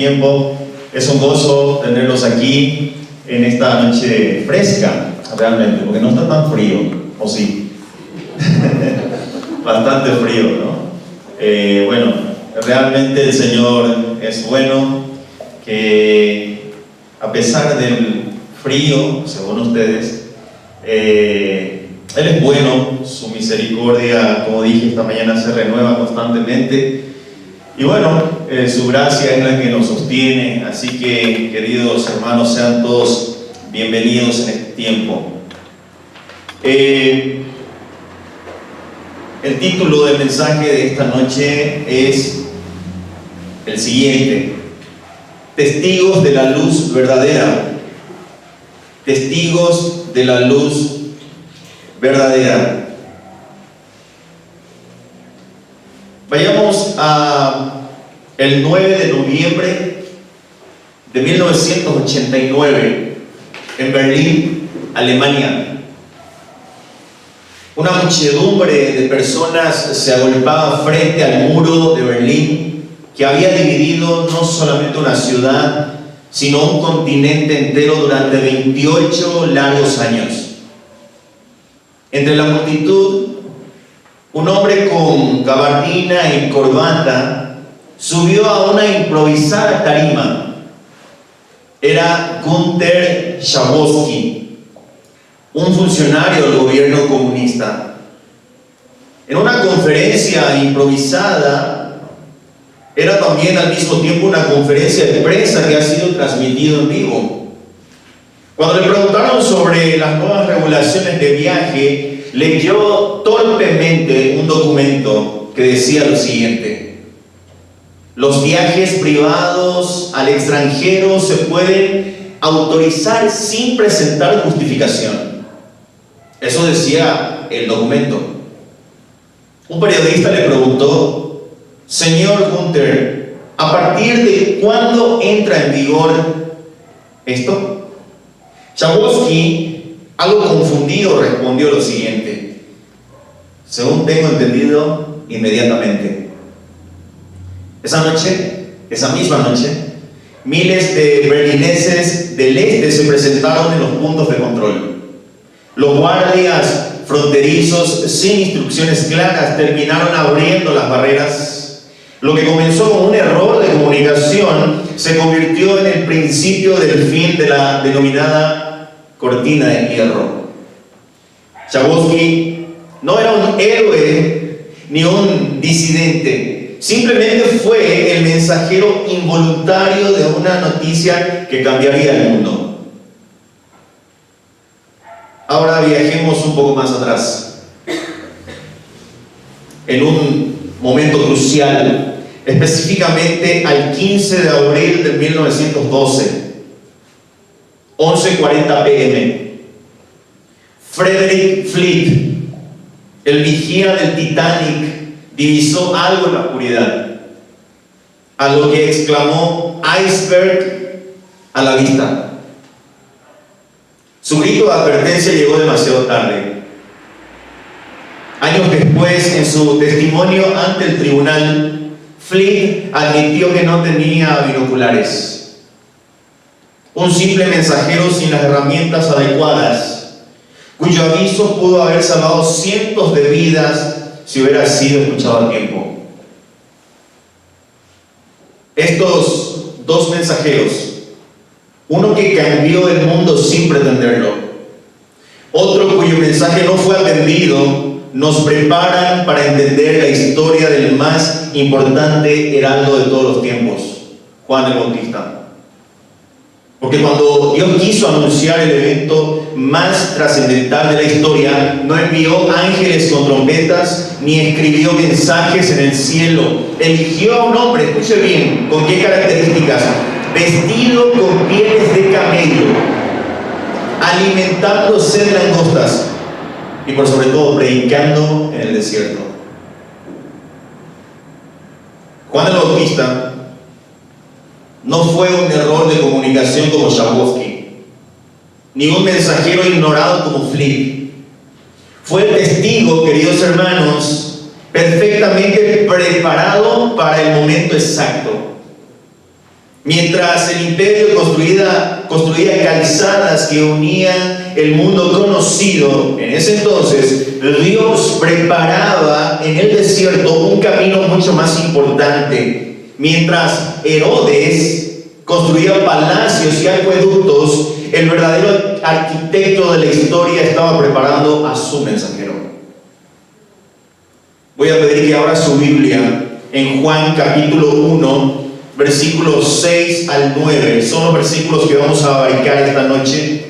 Tiempo. Es un gozo tenerlos aquí en esta noche fresca, realmente, porque no está tan frío, ¿o sí? Bastante frío, ¿no? Bueno, realmente el Señor es bueno, que a pesar del frío, según ustedes, Él es bueno, su misericordia, como dije esta mañana, se renueva constantemente. Y bueno, su gracia es la que nos sostiene, así que, queridos hermanos, sean todos bienvenidos en este tiempo. El título del mensaje de esta noche es el siguiente: Testigos de la luz verdadera. Testigos de la luz verdadera. Vayamos a el 9 de noviembre de 1989 en Berlín, Alemania. Una muchedumbre de personas se agolpaba frente al muro de Berlín, que había dividido no solamente una ciudad, sino un continente entero durante 28 largos años. Entre la multitud, un hombre con gabardina y corbata subió a una improvisada tarima. Era Günther Schabowski, un funcionario del gobierno comunista. En una conferencia improvisada, era también al mismo tiempo una conferencia de prensa que ha sido transmitida en vivo. Cuando le preguntaron sobre las nuevas regulaciones de viaje, leyó torpemente un documento que decía lo siguiente: los viajes privados al extranjero se pueden autorizar sin presentar justificación. Eso decía el documento. Un periodista le preguntó: señor Günther, ¿a partir de cuándo entra en vigor esto? Schabowski, algo confundido, respondió lo siguiente: según tengo entendido, inmediatamente. Esa misma noche, miles de berlineses del este se presentaron en los puntos de control. Los guardias fronterizos, sin instrucciones claras, terminaron abriendo las barreras. Lo que comenzó como un error de comunicación se convirtió en el principio del fin de la denominada cortina de hierro. Schabowski no era un héroe ni un disidente, simplemente fue el mensajero involuntario de una noticia que cambiaría el mundo. Ahora viajemos un poco más atrás, en un momento crucial, específicamente al 15 de abril de 1912, 11:40 p.m. Frederick Fleet, el vigía del Titanic, divisó algo en la oscuridad, a lo que exclamó: iceberg a la vista. Su grito de advertencia llegó demasiado tarde. Años después, en su testimonio ante el tribunal, Fleet admitió que no tenía binoculares. Un simple mensajero sin las herramientas adecuadas, cuyo aviso pudo haber salvado cientos de vidas si hubiera sido escuchado a tiempo. Estos dos mensajeros, uno que cambió el mundo sin pretenderlo, otro cuyo mensaje no fue atendido, nos preparan para entender la historia del más importante heraldo de todos los tiempos, Juan el Bautista. Porque cuando Dios quiso anunciar el evento más trascendental de la historia, no envió ángeles con trompetas ni escribió mensajes en el cielo. Eligió a un hombre, escuche bien, ¿con qué características? Vestido con pieles de camello, alimentándose de langostas y por sobre todo predicando en el desierto. Juan el Bautista no fue un error de comunicación como Schabowski, ni un mensajero ignorado como Fleet. Fue el testigo, queridos hermanos, perfectamente preparado para el momento exacto. Mientras el imperio construía calzadas que unían el mundo conocido, en ese entonces Dios preparaba en el desierto un camino mucho más importante. Mientras Herodes construía palacios y acueductos, el verdadero arquitecto de la historia estaba preparando a su mensajero. Voy a pedir que abra su Biblia en Juan capítulo 1, versículos 6 al 9. Son los versículos que vamos a abarcar esta noche.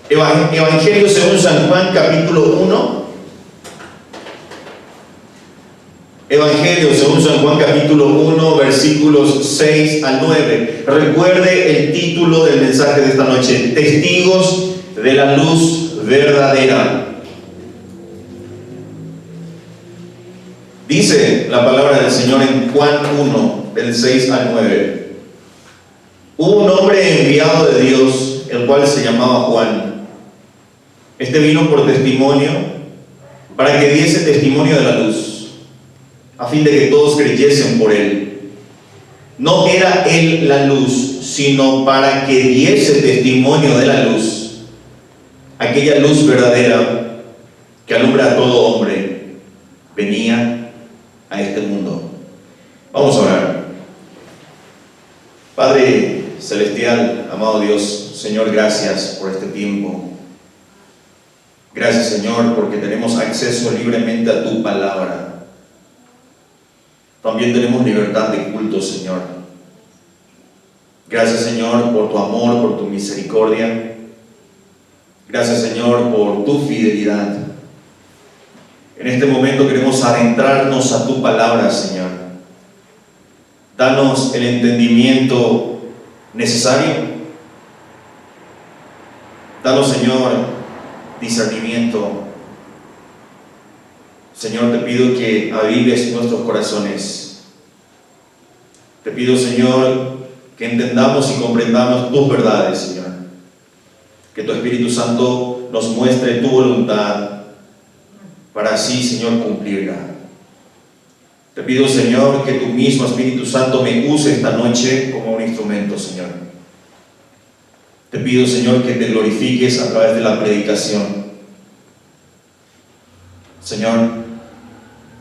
Evangelio según San Juan capítulo 1. Evangelio según San Juan capítulo 1, versículos 6 al 9. Recuerde el título del mensaje de esta noche: Testigos de la luz verdadera. Dice la palabra del Señor en Juan 1, del 6 al 9. Hubo un hombre enviado de Dios, el cual se llamaba Juan. Este vino por testimonio, para que diese testimonio de la luz, a fin de que todos creyesen por él. No era él la luz, sino para que diese testimonio de la luz, aquella luz verdadera que alumbra a todo hombre. Venía a este mundo. Vamos a orar. Padre celestial, amado Dios, Señor, gracias por este tiempo. Gracias, Señor, porque tenemos acceso libremente a tu palabra. También tenemos libertad de culto, Señor. Gracias, Señor, por tu amor, por tu misericordia. Gracias, Señor, por tu fidelidad. En este momento queremos adentrarnos a tu palabra, Señor. Danos el entendimiento necesario. Danos, Señor, discernimiento. Señor, te pido que avives nuestros corazones. Te pido, Señor, que entendamos y comprendamos tus verdades, Señor. Que tu Espíritu Santo nos muestre tu voluntad, para así, Señor, cumplirla. Te pido, Señor, que tu mismo Espíritu Santo me use esta noche como un instrumento, Señor. Te pido, Señor, que te glorifiques a través de la predicación. Señor,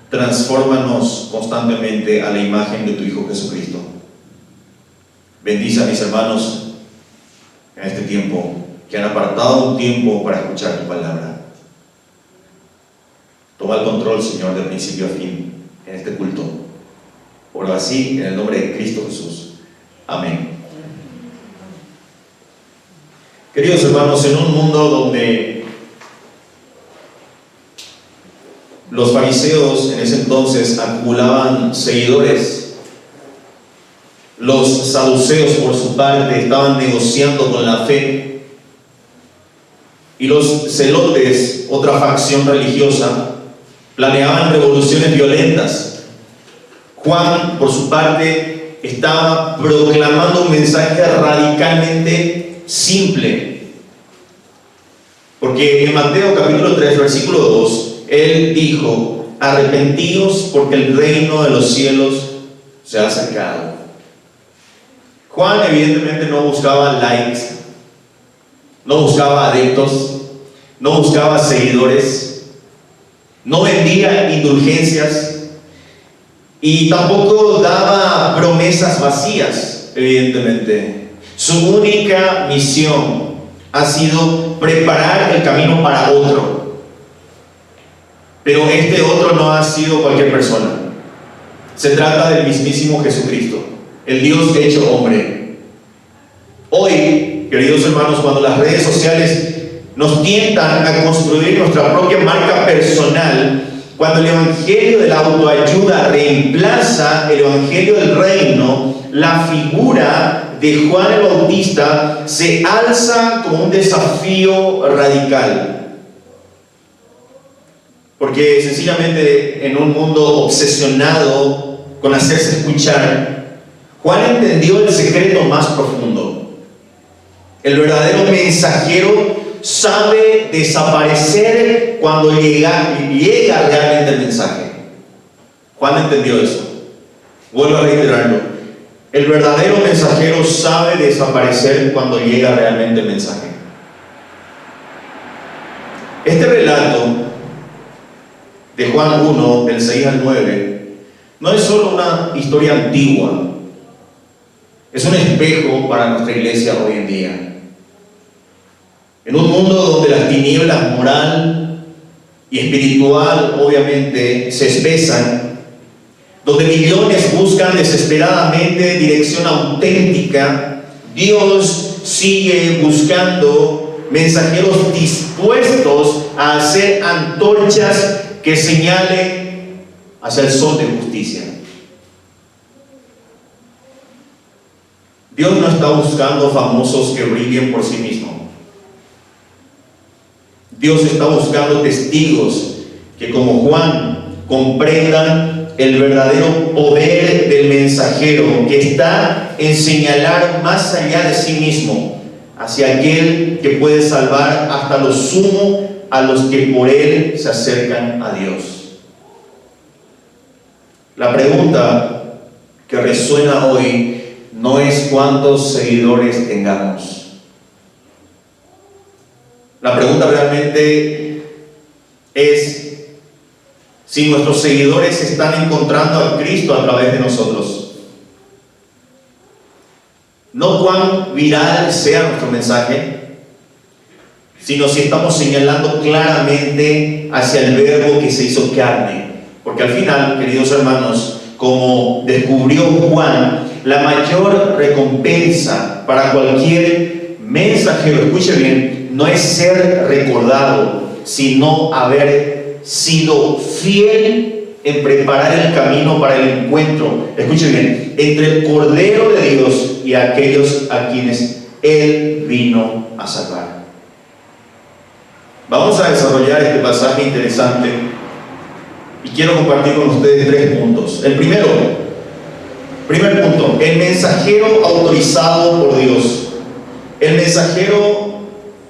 transfórmanos constantemente a la imagen de tu Hijo Jesucristo. Bendice a mis hermanos en este tiempo, que han apartado un tiempo para escuchar tu palabra. Toma el control, Señor, de principio a fin en este culto. Oro así en el nombre de Cristo Jesús. Amén. Queridos hermanos, en un mundo donde los fariseos en ese entonces acumulaban seguidores, los saduceos por su parte estaban negociando con la fe, y los celotes, otra facción religiosa, planeaban revoluciones violentas. Juan, por su parte, estaba proclamando un mensaje radicalmente simple. Porque en Mateo capítulo 3, versículo 2, él dijo: arrepentíos porque el reino de los cielos se ha acercado. Juan evidentemente no buscaba likes, no buscaba adeptos, no buscaba seguidores, no vendía indulgencias y tampoco daba promesas vacías, evidentemente. Su única misión ha sido preparar el camino para otro. Pero este otro no ha sido cualquier persona. Se trata del mismísimo Jesucristo, el Dios hecho hombre. Hoy, queridos hermanos, cuando las redes sociales nos tientan a construir nuestra propia marca personal, cuando el evangelio de la autoayuda reemplaza el evangelio del reino, la figura de Juan el Bautista se alza como un desafío radical. Porque sencillamente en un mundo obsesionado con hacerse escuchar, Juan entendió el secreto más profundo. El verdadero mensajero sabe desaparecer cuando llega realmente el mensaje. Juan entendió eso. Vuelvo a reiterarlo. El verdadero mensajero sabe desaparecer cuando llega realmente el mensaje. Este relato de Juan 1, del 6 al 9, no es solo una historia antigua, es un espejo para nuestra iglesia hoy en día. En un mundo donde las tinieblas moral y espiritual obviamente se espesan, donde millones buscan desesperadamente dirección auténtica, Dios sigue buscando mensajeros dispuestos a hacer antorchas que señalen hacia el sol de justicia. Dios no está buscando famosos que brillen por sí mismos. Dios está buscando testigos que, como Juan, comprendan el verdadero poder del mensajero, que está en señalar más allá de sí mismo hacia aquel que puede salvar hasta lo sumo a los que por él se acercan a Dios. La pregunta que resuena hoy no es cuántos seguidores tengamos. La pregunta realmente es si nuestros seguidores están encontrando a Cristo a través de nosotros. No cuán viral sea nuestro mensaje, sino si estamos señalando claramente hacia el Verbo que se hizo carne. Porque al final, queridos hermanos, como descubrió Juan, la mayor recompensa para cualquier mensajero, escuche bien, no es ser recordado, sino haber sido fiel en preparar el camino para el encuentro, escuchen bien, entre el Cordero de Dios y aquellos a quienes Él vino a salvar. Vamos a desarrollar este pasaje interesante y quiero compartir con ustedes 3 puntos. El primer punto, el mensajero autorizado por Dios. El mensajero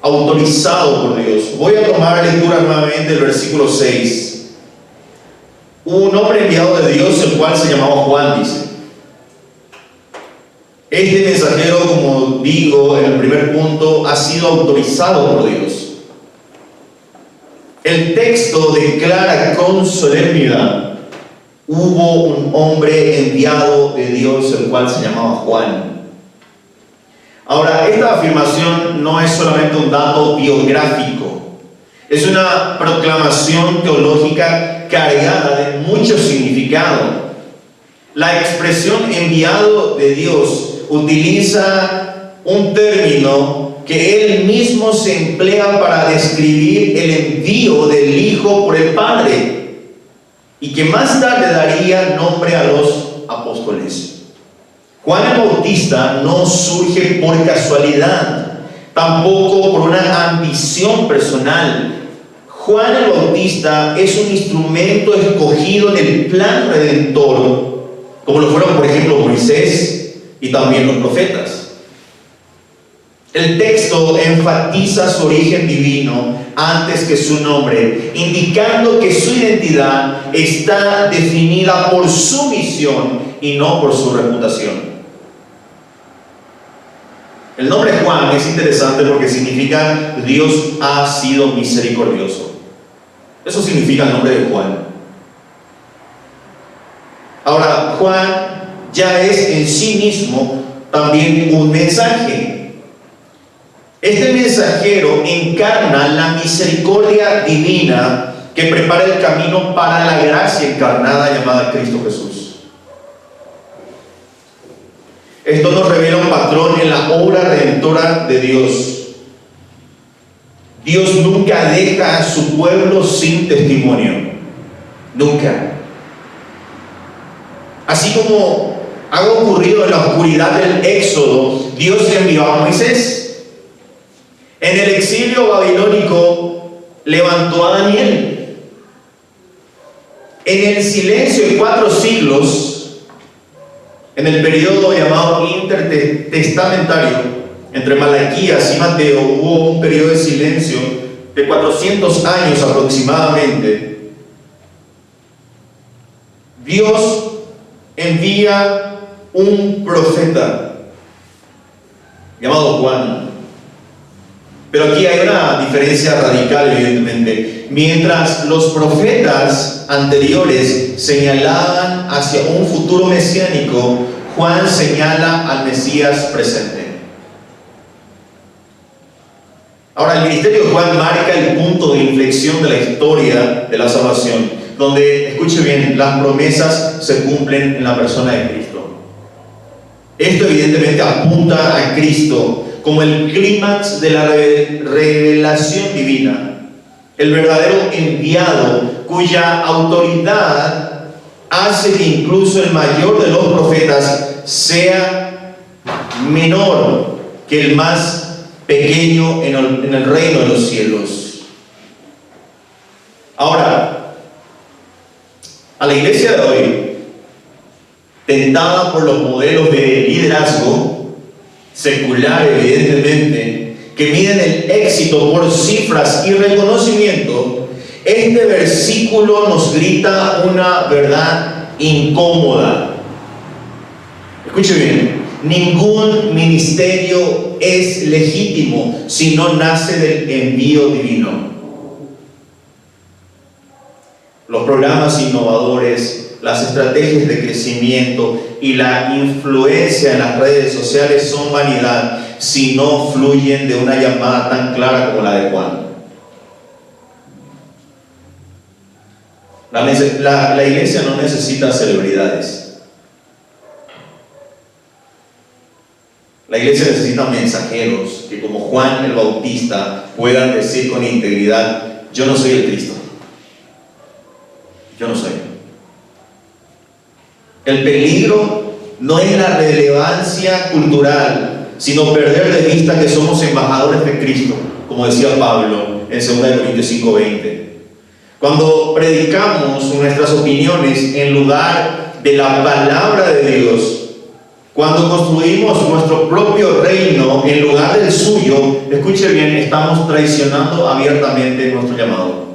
autorizado por Dios. Voy a tomar lectura nuevamente del versículo 6. Hubo un hombre enviado de Dios, el cual se llamaba Juan, dice. Este mensajero, como digo en el primer punto, ha sido autorizado por Dios. El texto declara con solemnidad: hubo un hombre enviado de Dios, el cual se llamaba Juan. Ahora, esta afirmación no es solamente un dato biográfico, es una proclamación teológica cargada de mucho significado. La expresión enviado de Dios utiliza un término que él mismo se emplea para describir el envío del Hijo por el Padre y que más tarde daría nombre a los apóstoles. Juan el Bautista no surge por casualidad, tampoco por una ambición personal. Juan el Bautista es un instrumento escogido en el plan redentor, como lo fueron, por ejemplo, Moisés y también los profetas. El texto enfatiza su origen divino antes que su nombre, indicando que su identidad está definida por su misión y no por su reputación. El nombre Juan es interesante porque significa Dios ha sido misericordioso. Eso significa el nombre de Juan. Ahora, Juan ya es en sí mismo también un mensaje. Este mensajero encarna la misericordia divina que prepara el camino para la gracia encarnada llamada Cristo Jesús. Esto nos revela un patrón en la obra redentora de Dios. Dios nunca deja a su pueblo sin testimonio. Nunca. Así como ha ocurrido en la oscuridad del Éxodo, Dios envió a Moisés. En el exilio babilónico levantó a Daniel. En el silencio de 4 siglos, en el periodo llamado intertestamentario, entre Malaquías y Mateo, hubo un periodo de silencio de 400 años aproximadamente. Dios envía un profeta llamado Juan. Pero aquí hay una diferencia radical, evidentemente. Mientras los profetas anteriores señalaban hacia un futuro mesiánico, Juan señala al Mesías presente. Ahora, el ministerio de Juan marca el punto de inflexión de la historia de la salvación, donde, escuche bien, las promesas se cumplen en la persona de Cristo. Esto evidentemente apunta a Cristo como el clímax de la revelación divina, el verdadero enviado cuya autoridad hace que incluso el mayor de los profetas sea menor que el más pequeño en el reino de los cielos. Ahora, a la iglesia de hoy, tentada por los modelos de liderazgo secular, evidentemente, que miden el éxito por cifras y reconocimiento, este versículo nos grita una verdad incómoda. Escuche bien, ningún ministerio es legítimo si no nace del envío divino. Los programas innovadores, las estrategias de crecimiento y la influencia en las redes sociales son vanidad si no fluyen de una llamada tan clara como la de Juan. La iglesia no necesita celebridades. La iglesia necesita mensajeros que, como Juan el Bautista, puedan decir con integridad: yo no soy el Cristo. Yo no soy. El peligro no es la relevancia cultural, sino perder de vista que somos embajadores de Cristo, como decía Pablo en 2 Corintios 5:20. Cuando predicamos nuestras opiniones en lugar de la palabra de Dios, cuando construimos nuestro propio reino en lugar del suyo, escuche bien, estamos traicionando abiertamente nuestro llamado.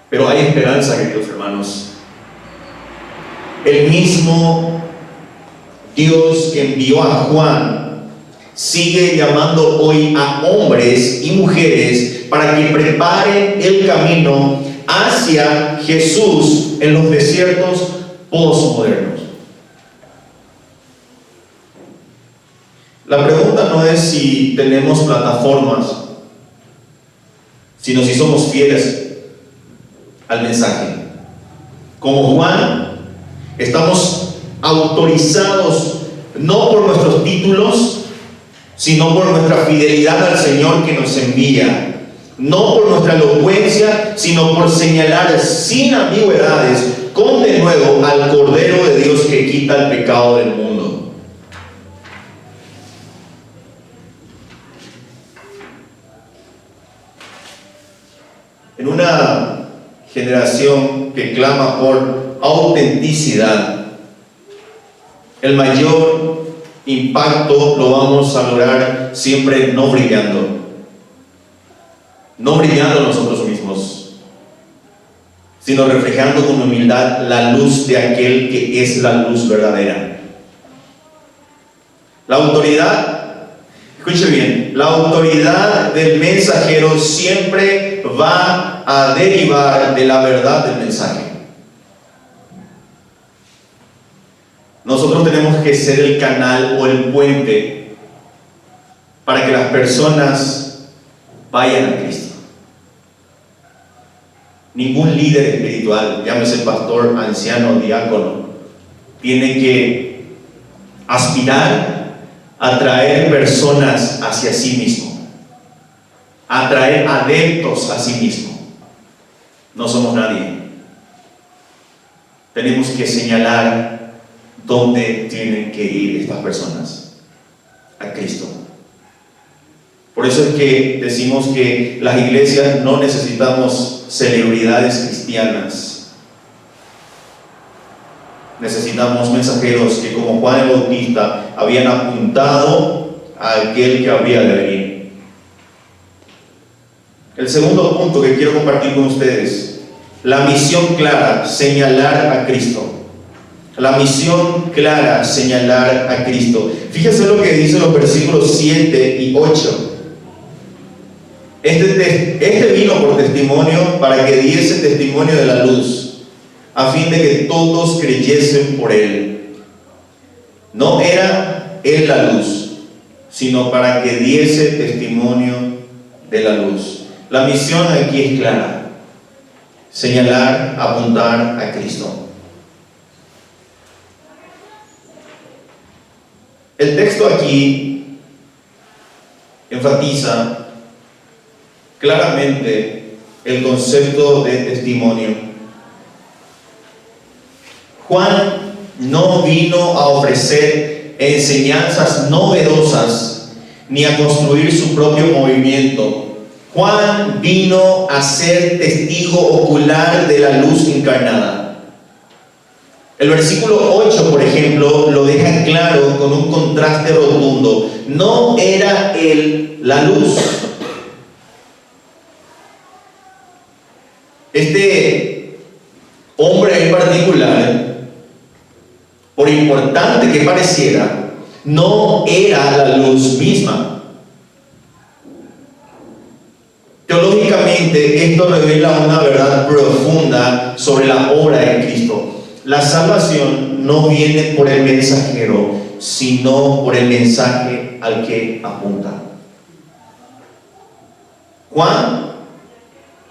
Pero hay esperanza, queridos hermanos. El mismo Dios que envió a Juan sigue llamando hoy a hombres y mujeres para que preparen el camino hacia Jesús en los desiertos postmodernos. La pregunta no es si tenemos plataformas, sino si somos fieles al mensaje. Como Juan, estamos autorizados no por nuestros títulos, sino por nuestra fidelidad al Señor que nos envía. No por nuestra elocuencia, sino por señalar sin ambigüedades con denuedo al Cordero de Dios que quita el pecado del mundo. En una generación que clama por autenticidad, el mayor impacto lo vamos a lograr siempre no brillando nosotros mismos, sino reflejando con humildad la luz de aquel que es la luz verdadera. La autoridad, escuche bien, la autoridad del mensajero siempre va a derivar de la verdad del mensaje. Nosotros tenemos que ser el canal o el puente para que las personas vayan a Cristo. Ningún líder espiritual, llámese pastor, anciano, diácono, tiene que aspirar a traer personas hacia sí mismo, a traer adeptos a sí mismo. No somos nadie. Tenemos que señalar dónde tienen que ir estas personas: a Cristo. Por eso es que decimos que las iglesias no necesitamos celebridades cristianas. Necesitamos mensajeros que, como Juan el Bautista, habían apuntado a aquel que habría de venir. El segundo punto que quiero compartir con ustedes, la misión clara, señalar a Cristo. La misión clara, señalar a Cristo. Fíjense lo que dice los versículos 7 y 8. Este vino por testimonio para que diese testimonio de la luz, a fin de que todos creyesen por él. No era él la luz, sino para que diese testimonio de la luz. La misión aquí es clara: señalar, apuntar a Cristo. El texto aquí enfatiza claramente el concepto de testimonio. Juan no vino a ofrecer enseñanzas novedosas ni a construir su propio movimiento. Juan vino a ser testigo ocular de la luz encarnada. El versículo 8, por ejemplo, lo deja claro con un contraste rotundo. No era él la luz. Este hombre en particular, por importante que pareciera, no era la luz misma. Teológicamente, esto revela una verdad profunda sobre la obra de Cristo. La salvación no viene por el mensajero, sino por el mensaje al que apunta. Juan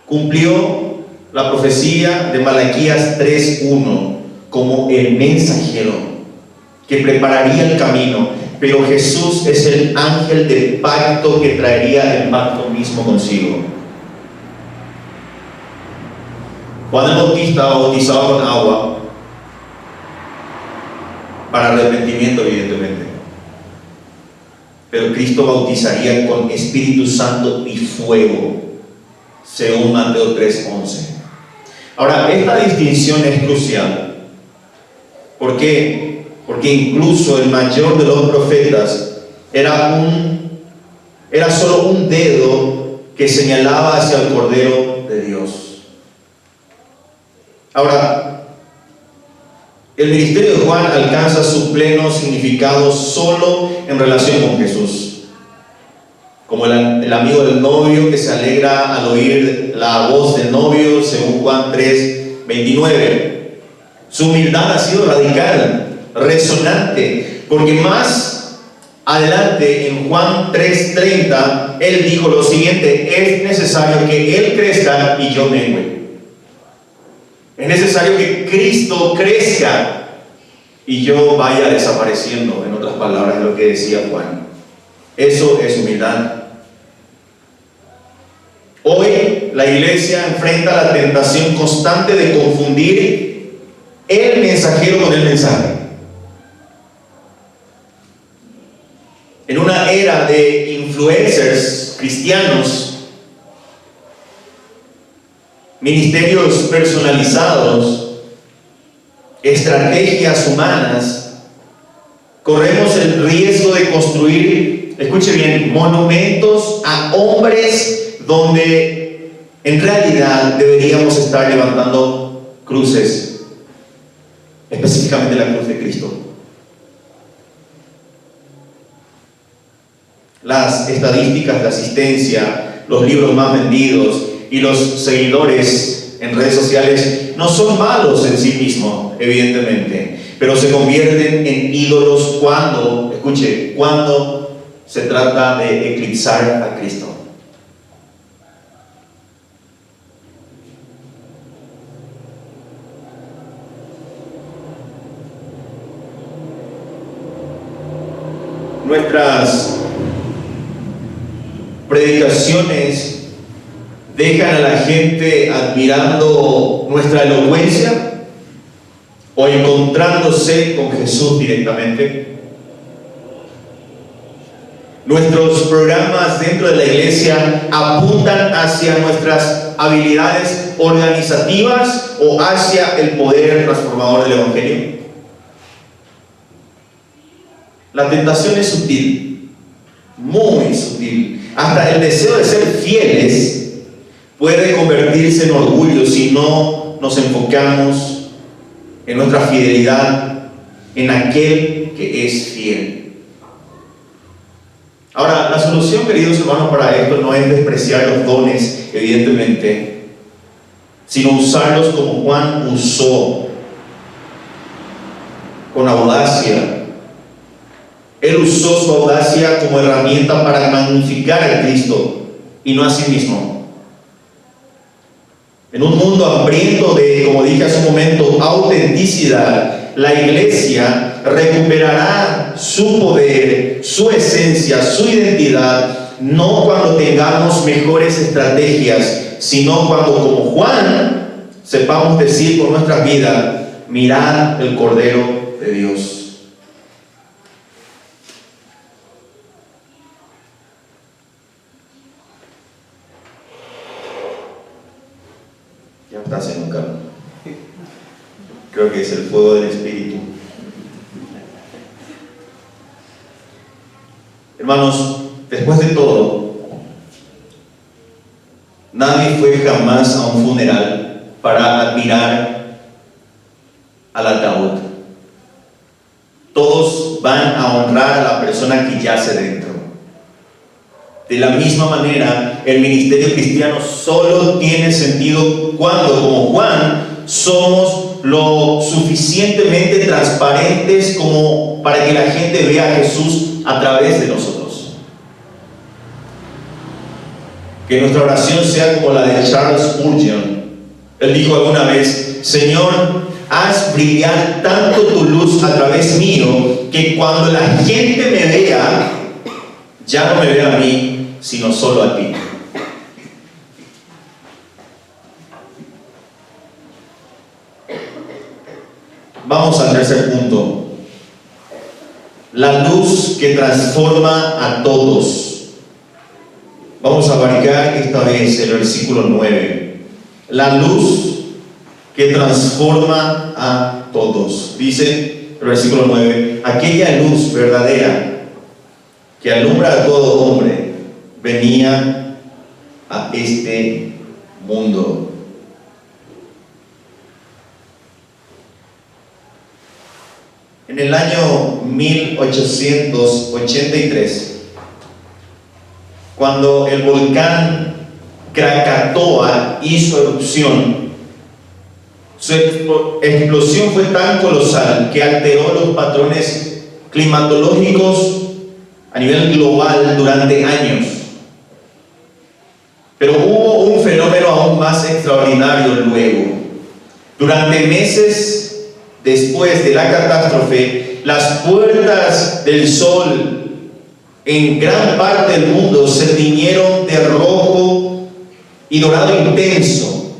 cumplió la profecía de Malaquías 3:1 como el mensajero que prepararía el camino, pero Jesús es el ángel del pacto que traería el pacto mismo consigo. Juan el Bautista bautizaba con agua para arrepentimiento, evidentemente, pero Cristo bautizaría con Espíritu Santo y fuego, según Mateo 3:11. Ahora, esta distinción es crucial. ¿Por qué? Porque incluso el mayor de los profetas era solo un dedo que señalaba hacia el Cordero de Dios. Ahora, el ministerio de Juan alcanza su pleno significado solo en relación con Jesús. Como el amigo del novio que se alegra al oír la voz del novio, según Juan 3:29. Su humildad ha sido radical, resonante, porque más adelante en Juan 3:30, él dijo lo siguiente: es necesario que él crezca y yo mengüe. Es necesario que Cristo crezca y yo vaya desapareciendo, en otras palabras, de lo que decía Juan. Eso es humildad. Hoy la iglesia enfrenta la tentación constante de confundir el mensajero con el mensaje. En una era de influencers cristianos, ministerios personalizados, estrategias humanas, corremos el riesgo de construir, escuche bien, monumentos a hombres donde en realidad deberíamos estar levantando cruces, específicamente la cruz de Cristo. Las estadísticas de asistencia, los libros más vendidos y los seguidores en redes sociales no son malos en sí mismos, evidentemente, pero se convierten en ídolos cuando se trata de eclipsar a Cristo. Nuestras predicaciones dejan a la gente admirando nuestra elocuencia o encontrándose con Jesús directamente. Nuestros programas dentro de la iglesia apuntan hacia nuestras habilidades organizativas o hacia el poder transformador del Evangelio. La tentación es sutil, muy sutil. Hasta el deseo de ser fieles puede convertirse en orgullo si no nos enfocamos en nuestra fidelidad en aquel que es fiel. Ahora, la solución, queridos hermanos, para esto no es despreciar los dones, evidentemente, sino usarlos como Juan usó, con audacia. Él usó su audacia como herramienta para magnificar a Cristo y no a sí mismo. En un mundo hambriento de, como dije hace un momento, autenticidad, la iglesia recuperará su poder, su esencia, su identidad, no cuando tengamos mejores estrategias, sino cuando, como Juan, sepamos decir por nuestra vida: mirad el Cordero de Dios. Ya está haciendo un cambio. Creo que es el fuego del Espíritu. Hermanos, después de todo, nadie fue jamás a un funeral para admirar al ataúd. Todos van a honrar a la persona que yace dentro. De la misma manera, el ministerio cristiano solo tiene sentido cuando, como Juan, somos lo suficientemente transparentes como para que la gente vea a Jesús a través de nosotros. Que nuestra oración sea como la de Charles Spurgeon. Él dijo alguna vez: Señor, haz brillar tanto tu luz a través mío, que cuando la gente me vea, ya no me vea a mí, sino solo a ti. Vamos al tercer punto. La luz que transforma a todos. Vamos a abarcar esta vez el versículo 9. La luz que transforma a todos. Dice el versículo 9: aquella luz verdadera que alumbra a todo hombre venía a este mundo. En el año 1883, cuando el volcán Krakatoa hizo erupción, su explosión fue tan colosal que alteró los patrones climatológicos a nivel global durante años. Pero hubo un fenómeno aún más extraordinario luego. Durante meses después de la catástrofe, las puertas del sol en gran parte del mundo se tiñeron de rojo y dorado intenso,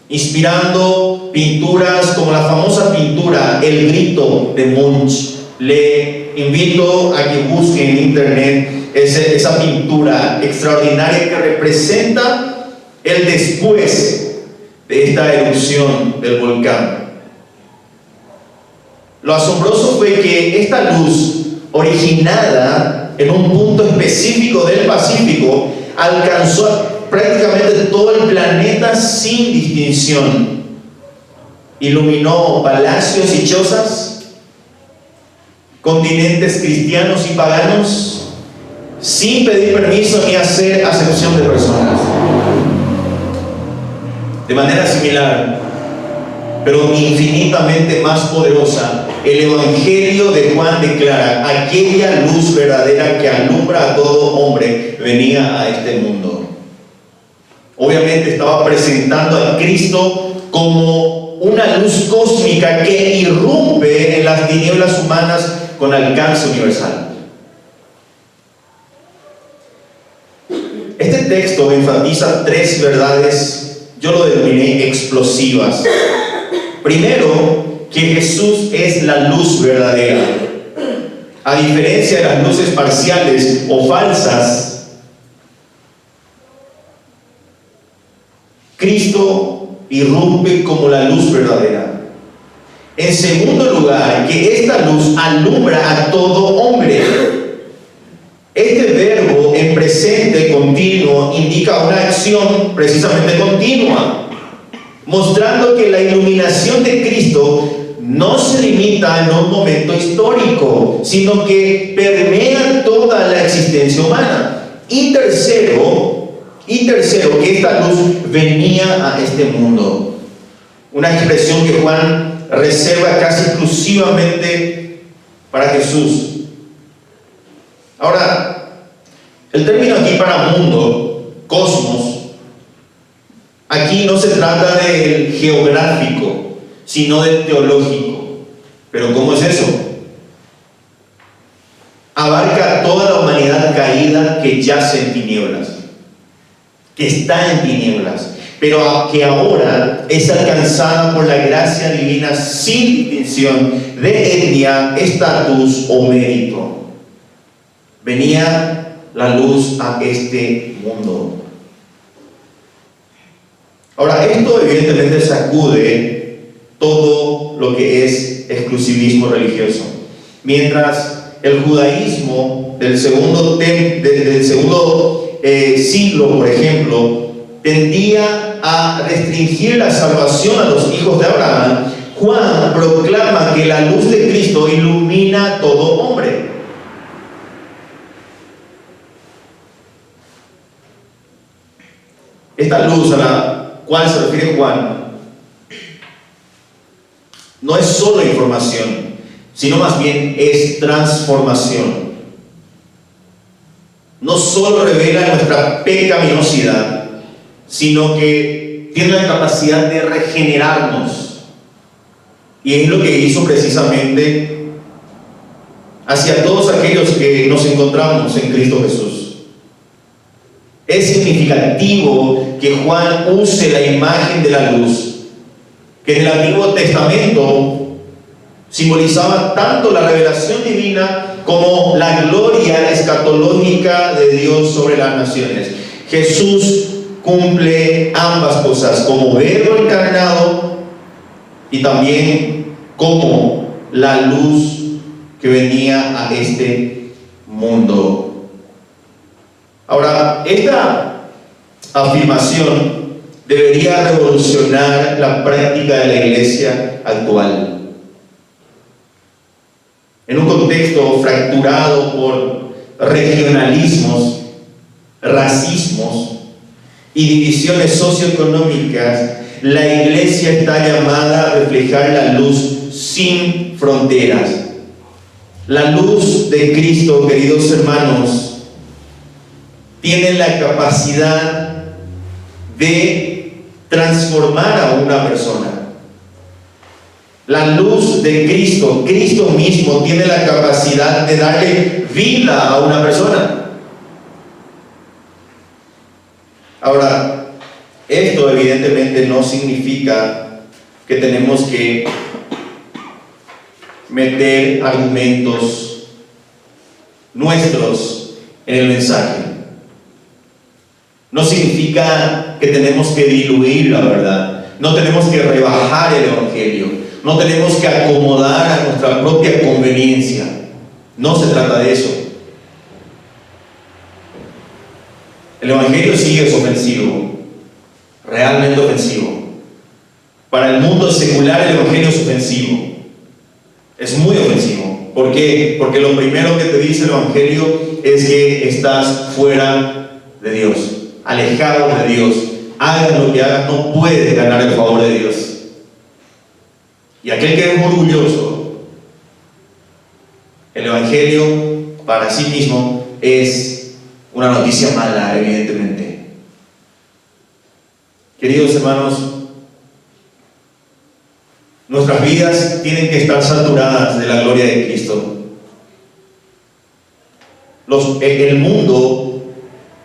inspirando pinturas como la famosa pintura El Grito de Munch. Le invito a que busquen en internet esa pintura extraordinaria que representa el después de esta erupción del volcán. Lo asombroso fue que esta luz, originada en un punto específico del Pacífico, alcanzó prácticamente todo el planeta sin distinción. Iluminó palacios y chozas, continentes cristianos y paganos, sin pedir permiso ni hacer acepción de personas. De manera similar, pero infinitamente más poderosa, el Evangelio de Juan declara: aquella luz verdadera que alumbra a todo hombre venía a este mundo. Obviamente estaba presentando a Cristo como una luz cósmica que irrumpe en las tinieblas humanas con alcance universal. Este texto enfatiza tres verdades, yo lo denominé explosivas. Primero, que Jesús es la luz verdadera. A diferencia de las luces parciales o falsas, Cristo irrumpe como la luz verdadera. En segundo lugar, que esta luz alumbra a todo hombre. Este verbo en presente presente continuo indica una acción precisamente continua, mostrando que la iluminación de Cristo no se limita en un momento histórico, sino que permea toda la existencia humana. Y tercero, que esta luz venía a este mundo. Una expresión que Juan reserva casi exclusivamente para Jesús. Ahora, el término aquí para mundo, cosmos, aquí no se trata del geográfico, sino del teológico. ¿Pero cómo es eso? Abarca toda la humanidad caída que yace en tinieblas, que está en tinieblas, pero que ahora es alcanzada por la gracia divina sin distinción de etnia, estatus o mérito. Venía la luz a este mundo. Ahora, esto evidentemente sacude todo lo que es exclusivismo religioso. Mientras el judaísmo del segundo siglo, por ejemplo, tendía a restringir la salvación a los hijos de Abraham, Juan proclama que la luz de Cristo ilumina a todo hombre. Esta luz a la cual se refiere Juan no es solo información, sino más bien es transformación. No solo revela nuestra pecaminosidad, sino que tiene la capacidad de regenerarnos. Y es lo que hizo precisamente hacia todos aquellos que nos encontramos en Cristo Jesús. Es significativo que Juan use la imagen de la luz, que en el Antiguo Testamento simbolizaba tanto la revelación divina como la gloria escatológica de Dios sobre las naciones. Jesús cumple ambas cosas, como Verbo encarnado y también como la luz que venía a este mundo. Ahora, esta afirmación debería revolucionar la práctica de la iglesia actual. En un contexto fracturado por regionalismos, racismos y divisiones socioeconómicas, la iglesia está llamada a reflejar la luz sin fronteras. La luz de Cristo, queridos hermanos, tiene la capacidad de transformar a una persona. La luz de Cristo, Cristo mismo, tiene la capacidad de darle vida a una persona. Ahora, esto evidentemente no significa que tenemos que meter argumentos nuestros en el mensaje. No significa que tenemos que diluir la verdad. No tenemos que rebajar el Evangelio. No tenemos que acomodar a nuestra propia conveniencia. No se trata de eso. El Evangelio sí es ofensivo, realmente ofensivo. Para el mundo secular el Evangelio es ofensivo. Es muy ofensivo. ¿Por qué? Porque lo primero que te dice el Evangelio es que estás fuera de Dios, alejado de Dios. Hagas lo que hagas, no puedes ganar el favor de Dios. Y aquel que es orgulloso, el Evangelio para sí mismo es una noticia mala, evidentemente. Queridos hermanos, nuestras vidas tienen que estar saturadas de la gloria de Cristo. El mundo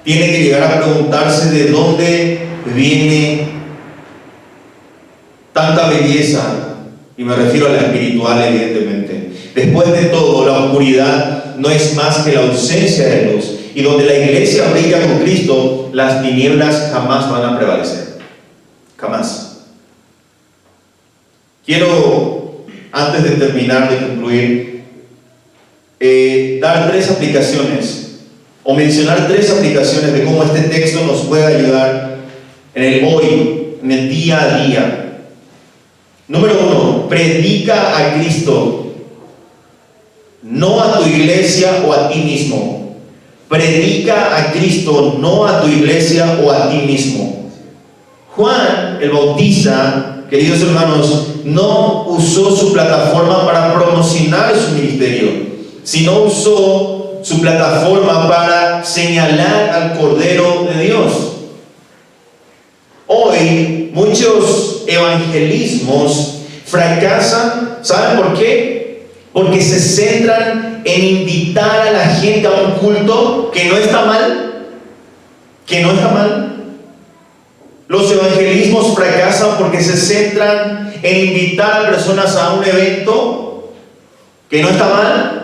tiene que llegar a preguntarse de dónde viene tanta belleza, y me refiero a la espiritual, evidentemente. Después de todo, la oscuridad no es más que la ausencia de luz, y donde la iglesia brilla con Cristo, las tinieblas jamás van a prevalecer. Jamás. Quiero, antes de terminar, de concluir, dar 3 aplicaciones o mencionar 3 aplicaciones de cómo este texto nos puede ayudar en el hoy, en el día a día. Número 1, predica a Cristo, no a tu iglesia o a ti mismo. Predica a Cristo, no a tu iglesia o a ti mismo. Juan el Bautista, queridos hermanos, no usó su plataforma para promocionar su ministerio, sino usó su plataforma para señalar al Cordero de Dios. Hoy muchos evangelismos fracasan. ¿Saben por qué? Porque se centran en invitar a la gente a un culto, que no está mal, Los evangelismos fracasan porque se centran en invitar a personas a un evento, que no está mal.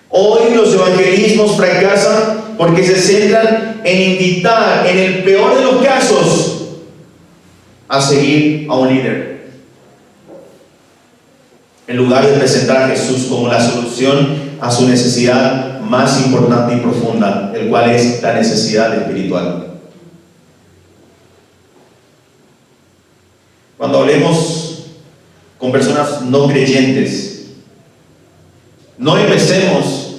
Hoy los evangelismos fracasan porque se centran en invitar, en el peor de los casos, a seguir a un líder, en lugar de presentar a Jesús como la solución a su necesidad más importante y profunda, el cual es la necesidad espiritual. Cuando hablemos con personas no creyentes, no empecemos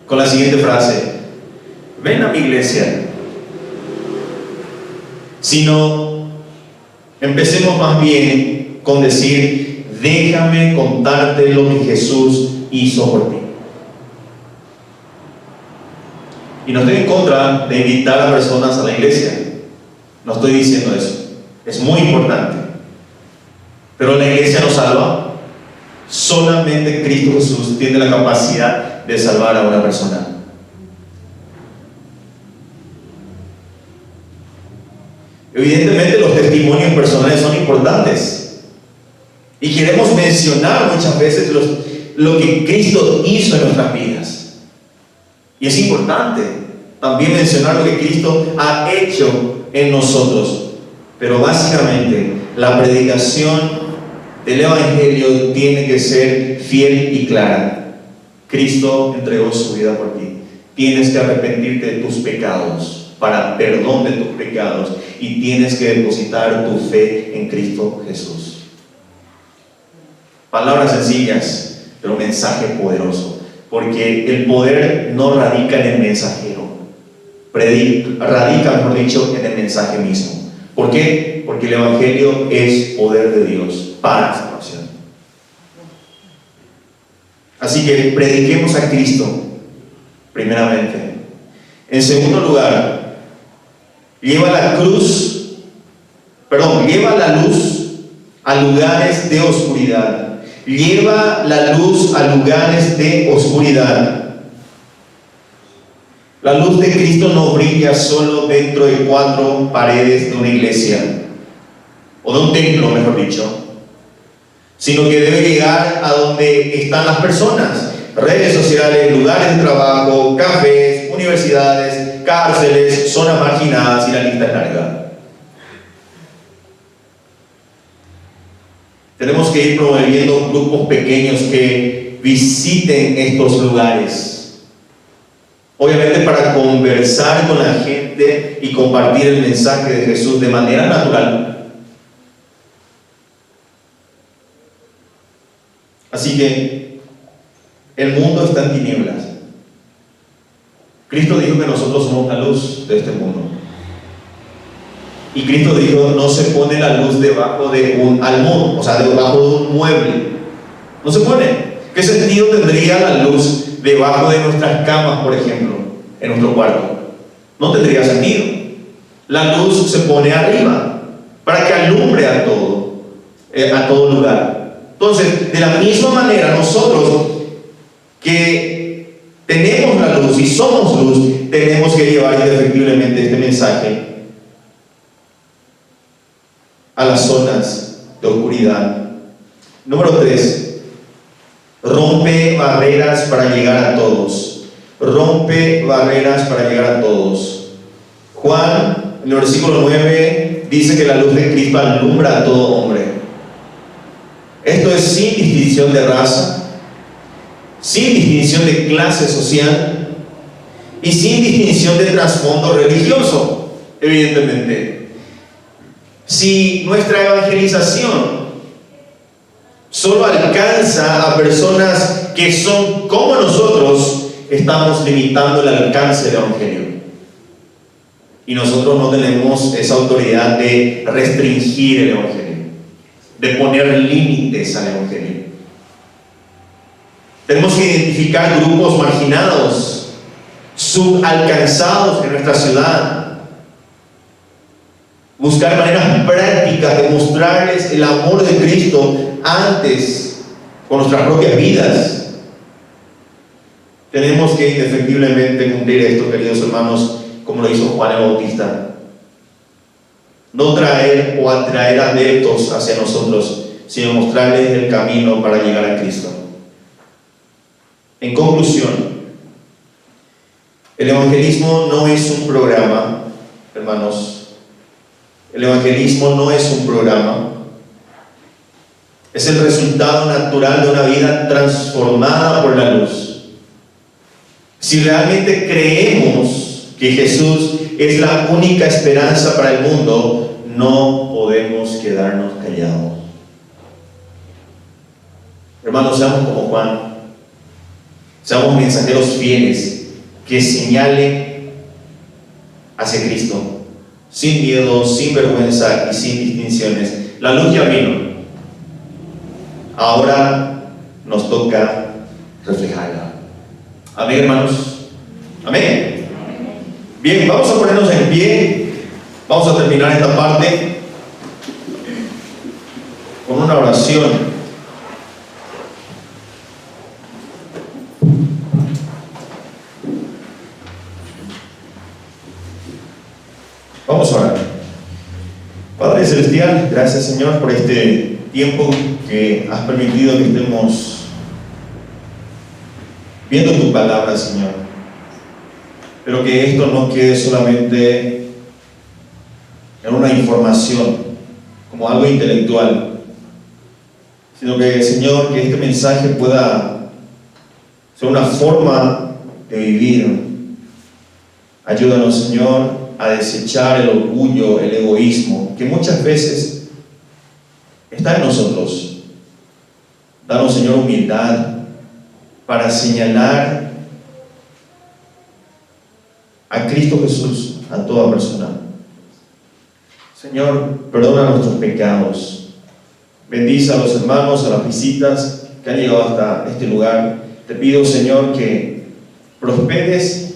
con la siguiente frase: ven a mi iglesia, sino empecemos más bien con decir: déjame contarte lo que Jesús hizo por ti. Y no estoy en contra de invitar a personas a la iglesia, no estoy diciendo eso, es muy importante, pero la iglesia no salva. Solamente Cristo Jesús tiene la capacidad de salvar a una persona. Evidentemente los testimonios personales son importantes y queremos mencionar muchas veces lo que Cristo hizo en nuestras vidas, y es importante también mencionar lo que Cristo ha hecho en nosotros, pero básicamente la predicación del evangelio tiene que ser fiel y clara. Cristo entregó su vida por ti. Tienes que arrepentirte de tus pecados para perdón de tus pecados, y tienes que depositar tu fe en Cristo Jesús. Palabras sencillas, pero mensaje poderoso, porque el poder no radica en el mensajero, radica, mejor dicho, en el mensaje mismo. ¿Por qué? Porque el evangelio es poder de Dios para salvación. Así que prediquemos a Cristo primeramente. En segundo lugar, lleva la luz a lugares de oscuridad. Lleva la luz a lugares de oscuridad. La luz de Cristo no brilla solo dentro de 4 paredes de una iglesia, o de un templo, mejor dicho, sino que debe llegar a donde están las personas: redes sociales, lugares de trabajo, cafés, universidades, cárceles, zonas marginadas, y la lista es larga. Tenemos que ir promoviendo grupos pequeños que visiten estos lugares, obviamente para conversar con la gente y compartir el mensaje de Jesús de manera natural. Así que el mundo está en tinieblas. Cristo dijo que nosotros somos la luz de este mundo. Y Cristo dijo: no se pone la luz debajo de un almud, o sea, debajo de un mueble. No se pone. ¿Qué sentido tendría la luz debajo de nuestras camas, por ejemplo, en nuestro cuarto? No tendría sentido. La luz se pone arriba para que alumbre a todo lugar. Entonces, de la misma manera, nosotros que tenemos la luz y somos luz, tenemos que llevar indefectiblemente este mensaje a las zonas de oscuridad. Número 3, rompe barreras para llegar a todos. Rompe barreras para llegar a todos. Juan, en el versículo 9, dice que la luz de Cristo alumbra a todo hombre. Esto es sin distinción de raza, sin distinción de clase social, y sin distinción de trasfondo religioso, evidentemente. Si nuestra evangelización solo alcanza a personas que son como nosotros, estamos limitando el alcance del Evangelio. Y nosotros no tenemos esa autoridad de restringir el Evangelio, de poner límites al Evangelio. Tenemos que identificar grupos marginados, subalcanzados en nuestra ciudad. Buscar maneras prácticas de mostrarles el amor de Cristo antes con nuestras propias vidas. Tenemos que indefectiblemente cumplir esto, queridos hermanos, como lo hizo Juan el Bautista. No traer o atraer adeptos hacia nosotros, sino mostrarles el camino para llegar a Cristo. En conclusión, el evangelismo no es un programa, hermanos. El evangelismo no es un programa. Es el resultado natural de una vida transformada por la luz. Si realmente creemos que Jesús es la única esperanza para el mundo, no podemos quedarnos callados. Hermanos, seamos como Juan. Seamos mensajeros fieles que señalen hacia Cristo, sin miedo, sin vergüenza y sin distinciones. La luz ya vino. Ahora nos toca reflejarla. Amén, hermanos. Amén. Bien, vamos a ponernos en pie. Vamos a terminar esta parte con una oración. Vamos a orar. Padre Celestial, gracias, Señor, por este tiempo que has permitido que estemos viendo tu palabra, Señor. Pero que esto no quede solamente en una información, como algo intelectual, sino que, Señor, que este mensaje pueda ser una forma de vivir. Ayúdanos, Señor, a desechar el orgullo, el egoísmo, que muchas veces está en nosotros. Danos, Señor, humildad para señalar a Cristo Jesús a toda persona. Señor, perdona nuestros pecados. Bendice a los hermanos, a las visitas que han llegado hasta este lugar. Te pido, Señor, que prosperes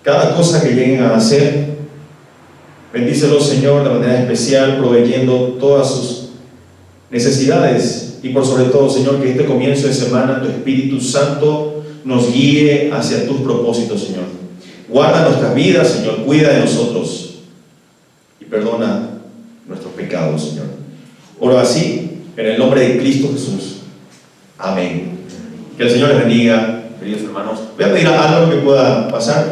cada cosa que lleguen a hacer. Bendícelos, Señor, de manera especial, proveyendo todas sus necesidades. Y por sobre todo, Señor, que este comienzo de semana tu Espíritu Santo nos guíe hacia tus propósitos, Señor. Guarda nuestras vidas, Señor, cuida de nosotros y perdona nuestros pecados, Señor. Oro así, en el nombre de Cristo Jesús. Amén. Que el Señor les bendiga, queridos hermanos. Voy a pedir a Álvaro que pueda pasar.